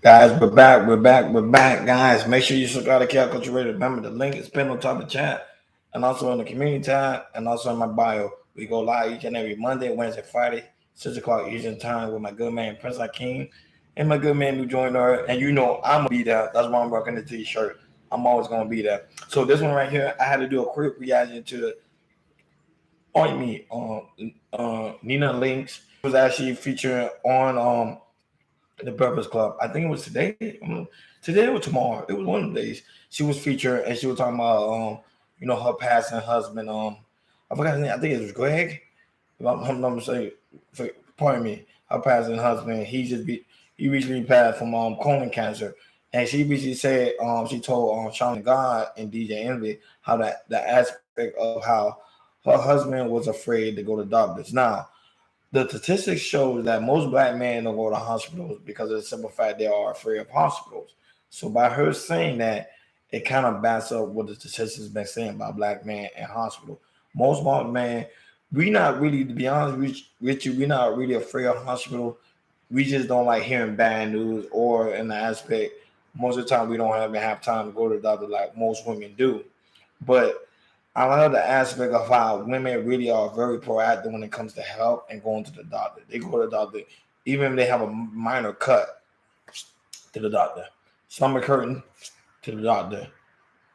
Guys, we're back, guys. Make sure you subscribe to Cal Culture Radio. Remember, the link is pinned on top of the chat and also in the community tab and also in my bio. We go live each and every Monday, Wednesday, Friday, 6 o'clock Eastern Time with my good man, Prince Hakeem, and my good man, New Joiner. And you know, I'm going to be there. That's why I'm rocking the t shirt. I'm always going to be there. So, this one right here, I had to do a quick reaction to Point Me Nina Links. Was actually featuring on the Breakfast Club. I think it was today. Today or tomorrow. It was one of the days. She was featured and she was talking about her passing husband. I forgot his name. I think it was Greg. If I'm saying, pardon me. Her passing husband. He recently passed from colon cancer. And she recently said she told Sean God and DJ Envy how that the aspect of how her husband was afraid to go to doctors. Now the statistics show that most black men don't go to hospitals because of the simple fact they are afraid of hospitals. So by her saying that, it kind of backs up what the statistics been saying about black men and hospital. Most black men, we not really, to be honest with you, we're not really afraid of hospital. We just don't like hearing bad news, or in the aspect, most of the time we don't even have time to go to the doctor like most women do. But I love the aspect of how women really are very proactive when it comes to health and going to the doctor. They go to the doctor, even if they have a minor cut, to the doctor. Stomach hurting, to the doctor.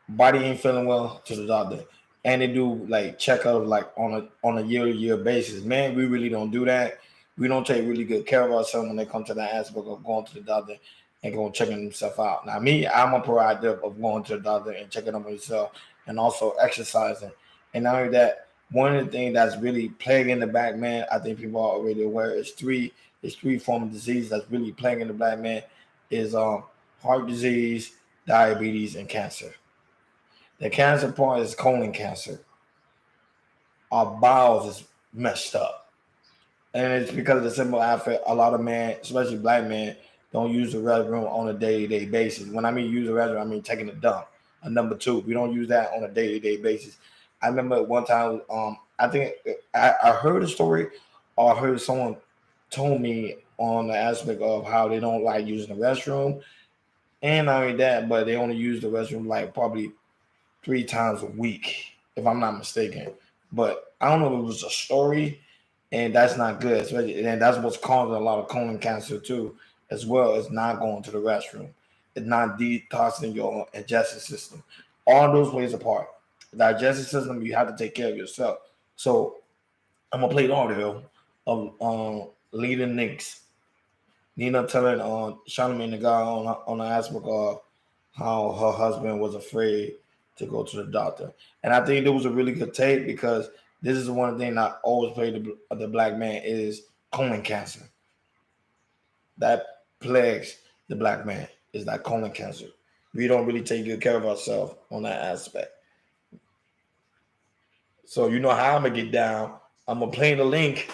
Body ain't feeling well, to the doctor. And they do like checkups like on a year to year basis. Man, we really don't do that. We don't take really good care of ourselves when it comes to that aspect of going to the doctor and going checking themselves out. Now, me, I'm a proactive of going to the doctor and checking up on yourself and also exercising. And not only that, one of the things that's really plaguing the black man, I think people are already aware, is three form of disease that's really plaguing the black man is heart disease, diabetes, and cancer. The cancer part is colon cancer. Our bowels is messed up. And it's because of the simple fact a lot of men, especially black men, don't use the restroom on a day-to-day basis. When I mean use the restroom, I mean taking a dump. And number two, we don't use that on a day-to-day basis. I remember one time, I think I heard a story or I heard someone told me on the aspect of how they don't like using the restroom. And not only that, but they only use the restroom like probably 3 times a week, if I'm not mistaken. But I don't know if it was a story, and that's not good. And that's what's causing a lot of colon cancer too, as well as not going to the restroom. It's not detoxing your digestive system. All those ways apart. The digestive system, you have to take care of yourself. So I'm gonna play the audio of leading Knicks. Nina telling Charlamagne the guy on the aspect of how her husband was afraid to go to the doctor. And I think it was a really good tape because this is one thing I always play the black man is colon cancer. That plagues the black man is that colon cancer. We don't really take good care of ourselves on that aspect. So you know how I'm gonna get down. I'm gonna play the link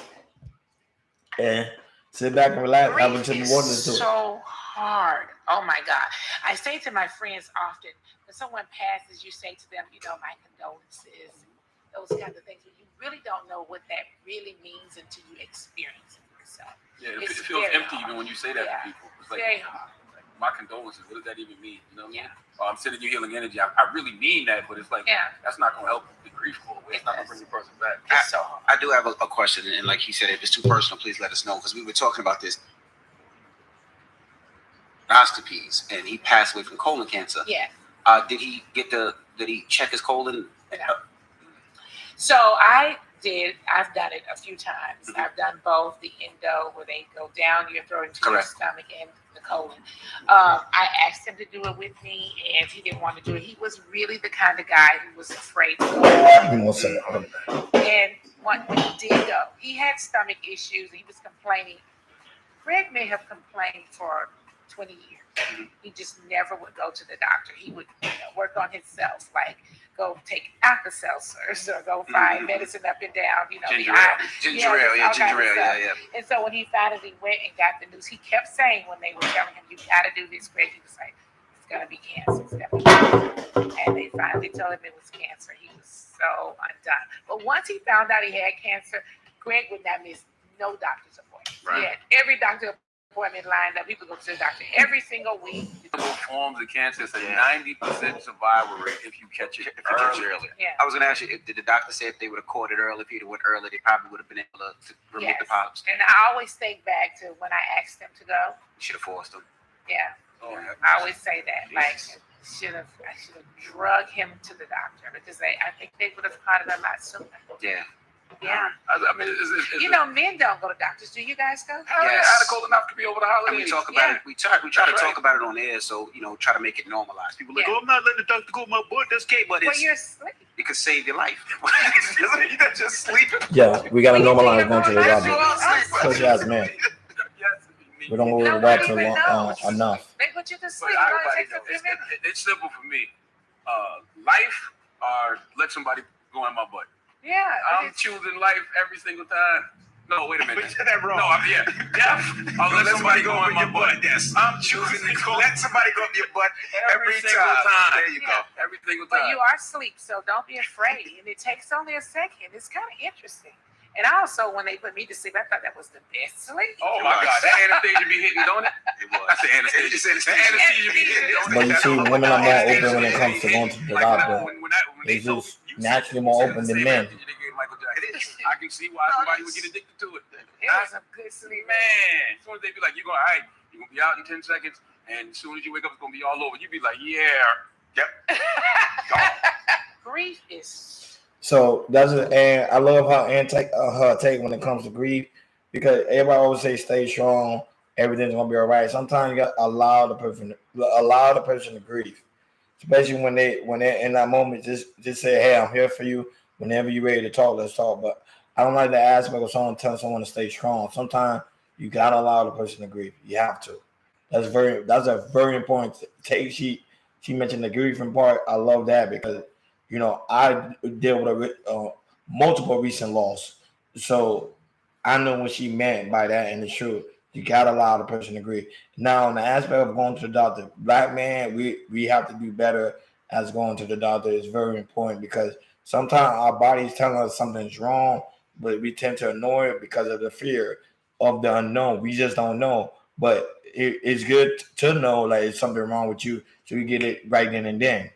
and sit back and relax. I will Grief tip is water to it. so hard. Oh my God. I say to my friends often, when someone passes, you say to them, my condolences, those kinds of things. But you really don't know what that really means until you experience it yourself. Yeah, it feels empty hard. even when you say that to people. It's like, very hard. my condolences. What does that even mean? You know what I Yeah. mean? I'm sending you healing energy. I really mean that, but it's like that's not going to help the grief go away. It's not going to bring the person back. It's so hard. I do have a question, and like he said, if it's too personal, please let us know because we were talking about this colonoscopies, and he passed away from colon cancer. Yeah. Did he check his colon? No. So I've done it a few times. Mm-hmm. I've done both the endo where they go down your throat into Correct. your stomach and the colon. I asked him to do it with me and he didn't want to do it. He was really the kind of guy who was afraid to go. And when he did go, he had stomach issues. He was complaining. Greg may have complained for 20 years. Mm-hmm. He just never would go to the doctor. He would work on himself, like go take Alka-Seltzers or go find medicine up and down, ginger ale, yeah. And so when he finally went and got the news, he kept saying when they were telling him, you got to do this, Greg, he was like, it's going to be cancer. It's going to be cancer. And they finally told him it was cancer. He was so undone. But once he found out he had cancer, Greg would not miss no doctor's appointment. Right. He had every doctor appointment appointment lined up. People go to the doctor every single week. Forms of cancer, it's a 90% survival rate if you catch it early. Yeah. I was going to ask you, did the doctor say if they would have caught it early, if he'd have went early, they probably would have been able to remove the polyps? And I always think back to when I asked them to go. You should have forced them. Yeah. I always say that. Jesus. Like, I should have drug him to the doctor because I think they would have caught it a lot sooner. Yeah. Yeah. I mean, men don't go to doctors. Do you guys go? Yes. I had a colonoscopy over the holidays. And we talk about it. We try to talk about it on air, so try to make it normalized. People like, I'm not letting the doctor go. My butt, that's gay, but you're asleep. It could save your life. You're just sleeping. Yeah, we gotta normalize going to the doctor, especially as men. We don't go to the doctor enough. They put you to sleep. It's simple for me. Life or let somebody go in my butt. Yeah. I'm choosing life every single time. No, wait a minute. You said that wrong. No, death. I'll let somebody go in my butt. Yes. I'm choosing to let somebody go in your butt every single time. There you go. Every single time. But you are asleep, so don't be afraid. And it takes only a second. It's kind of interesting. And also, when they put me to sleep, I thought that was the best sleep. Oh my God, that anesthesia be hitting, don't it? It was. That's the anesthesia. The anesthesia be hitting, don't it? But you see, women are more open when it comes to going to the doctor. They just naturally more open than men. I can see why somebody would get addicted to it. It was a good sleep. Man, as soon as they be like, you're going to be out in 10 seconds, and as soon as you wake up, it's going to be all over. You be like, yep. Grief is... So that's it, and I love how Ann her take when it comes to grief, because everybody always say stay strong, everything's gonna be all right. Sometimes you got to allow the person to grieve, especially when they're in that moment. Just say, hey, I'm here for you. Whenever you're ready to talk, let's talk. But I don't like the aspect of someone telling someone to stay strong. Sometimes you gotta allow the person to grieve. You have to. That's a very important take. She mentioned the grieving part. I love that because, I deal with multiple recent loss. So I know what she meant by that, and it's true. You gotta allow the person to grieve. Now, in the aspect of going to the doctor, black man, we have to do better as going to the doctor. Is very important because sometimes our body's telling us something's wrong, but we tend to ignore it because of the fear of the unknown. We just don't know. But it's good to know like it's something wrong with you, so you get it right then and then.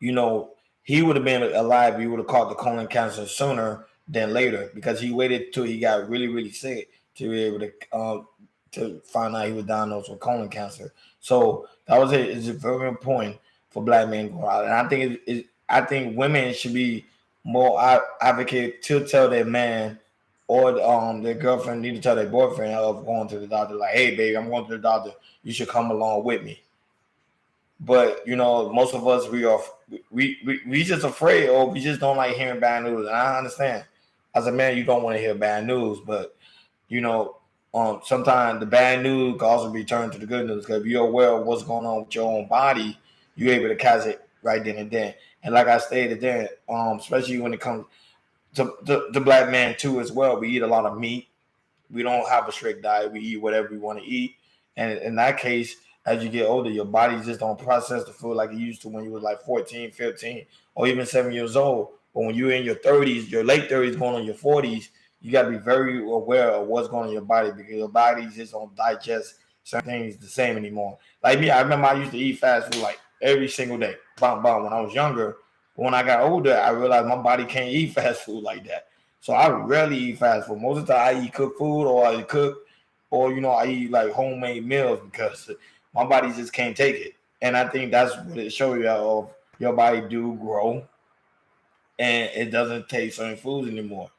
He would have been alive. He would have caught the colon cancer sooner than later because he waited till he got really, really sick to be able to find out he was diagnosed with colon cancer. So that was it. It's very important for black men to go out, and I think women should be more advocate to tell their man or their girlfriend need to tell their boyfriend of going to the doctor. Like, hey, baby, I'm going to the doctor. You should come along with me. But most of us we just afraid, or we just don't like hearing bad news. And I understand, as a man, you don't want to hear bad news, but sometimes the bad news can also be turned to the good news. Because if you're aware of what's going on with your own body, you're able to catch it right then and then. And like I stated then, especially when it comes to the black man too as well, we eat a lot of meat. We don't have a strict diet. We eat whatever we want to eat. And in that case, as you get older, your body just don't process the food like it used to when you were like 14, 15, or even 7 years old. But when you're in your 30s, your late 30s going on your 40s, you got to be very aware of what's going on in your body because your body just don't digest certain things the same anymore. Like me, I remember I used to eat fast food like every single day. When I was younger. But when I got older, I realized my body can't eat fast food like that. So I rarely eat fast food. Most of the time I eat cooked food or I cook or, I eat like homemade meals because my body just can't take it. And I think that's what it shows you of your body do grow and it doesn't taste certain foods anymore.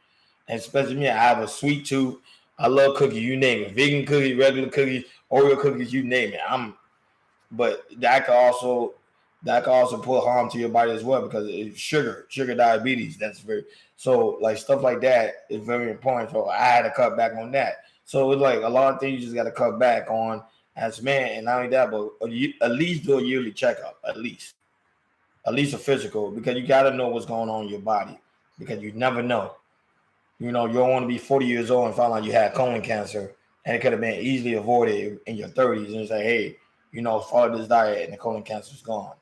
And especially me, I have a sweet tooth. I love cookies, you name it. Vegan cookies, regular cookies, Oreo cookies, you name it. But that can also put harm to your body as well because it's sugar diabetes. So like stuff like that is very important. So I had to cut back on that. So it's like a lot of things you just got to cut back on as man, and not only that, but at least do a yearly checkup, at least a physical, because you got to know what's going on in your body because you never know. You don't want to be 40 years old and find out you had colon cancer, and it could have been easily avoided in your 30s, and say, hey, follow this diet, and the colon cancer is gone.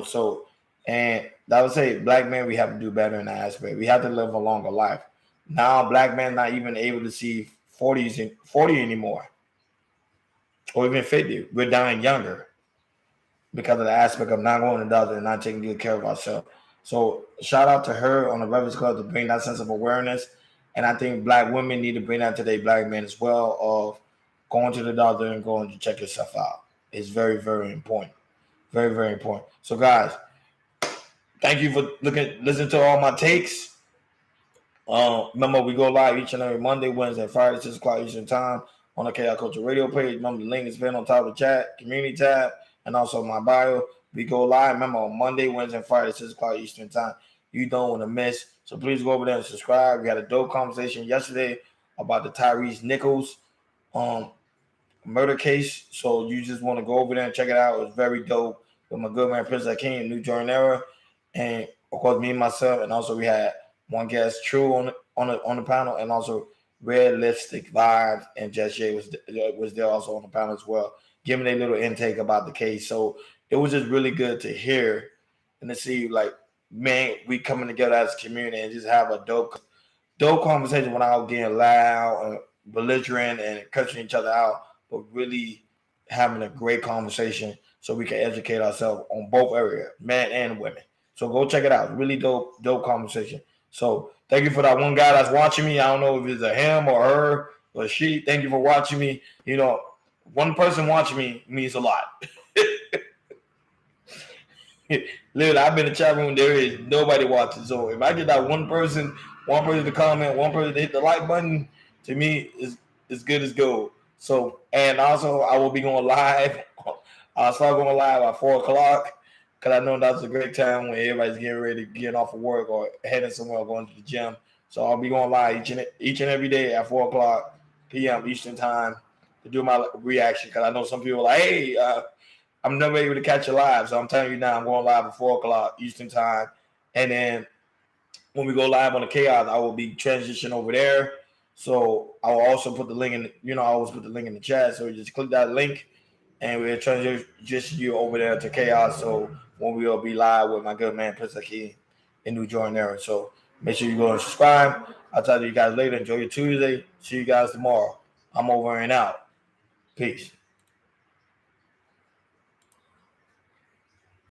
So, and I would say, black men, we have to do better in that aspect. We have to live a longer life. Now, black men not even able to see 40 anymore, or even 50. We're dying younger because of the aspect of not going to the doctor and not taking good care of ourselves. So shout out to her on the Breakfast Club to bring that sense of awareness. And I think black women need to bring that to their black men as well, of going to the doctor and going to check yourself out. It's very, very important. Very, very important. So guys, thank you for listening to all my takes. Remember, we go live each and every Monday, Wednesday, Friday, 6 o'clock Eastern Time on the KI Culture Radio page. Remember, the link is pinned on top of the chat, community tab, and also my bio. We go live, remember, on Monday, Wednesday, and Friday, 6 o'clock Eastern Time. You don't want to miss. So please go over there and subscribe. We had a dope conversation yesterday about the Tyrese Nichols murder case. So you just want to go over there and check it out. It was very dope with my good man Prince Akeem, New Jordan Era, and of course me and myself, and also we had one guest, True, on the panel, and also Red Lipstick Vibes and Jess Jay was there also on the panel as well, giving a little intake about the case. So it was just really good to hear and to see, like, man, we coming together as a community and just have a dope conversation without getting loud and belligerent and cussing each other out, but really having a great conversation so we can educate ourselves on both areas, men and women. So go check it out. Really dope conversation. So thank you for that one guy that's watching me. I don't know if it's a him or her or she. Thank you for watching me. You know, one person watching me means a lot. Literally, I've been in the chat room. There is nobody watching. So if I get that one person to comment, one person to hit the like button, to me is as good as gold. So, and also I will be going live. I'll start going live at 4 o'clock because I know that's a great time when everybody's getting ready, getting off of work or heading somewhere, or going to the gym. So I'll be going live each and every day at 4 o'clock p.m. Eastern Time to do my reaction, because I know some people are like, hey, I'm never able to catch it live. So I'm telling you now, I'm going live at 4 o'clock Eastern Time. And then when we go live on the Chaos, I will be transitioning over there. So I will also put the link in, I always put the link in the chat. So you just click that link and we'll transition you over there to Chaos. So when we will be live with my good man, Prince Akeem in New Jordan Era. So make sure you go and subscribe. I'll talk to you guys later. Enjoy your Tuesday. See you guys tomorrow. I'm over and out. Peace.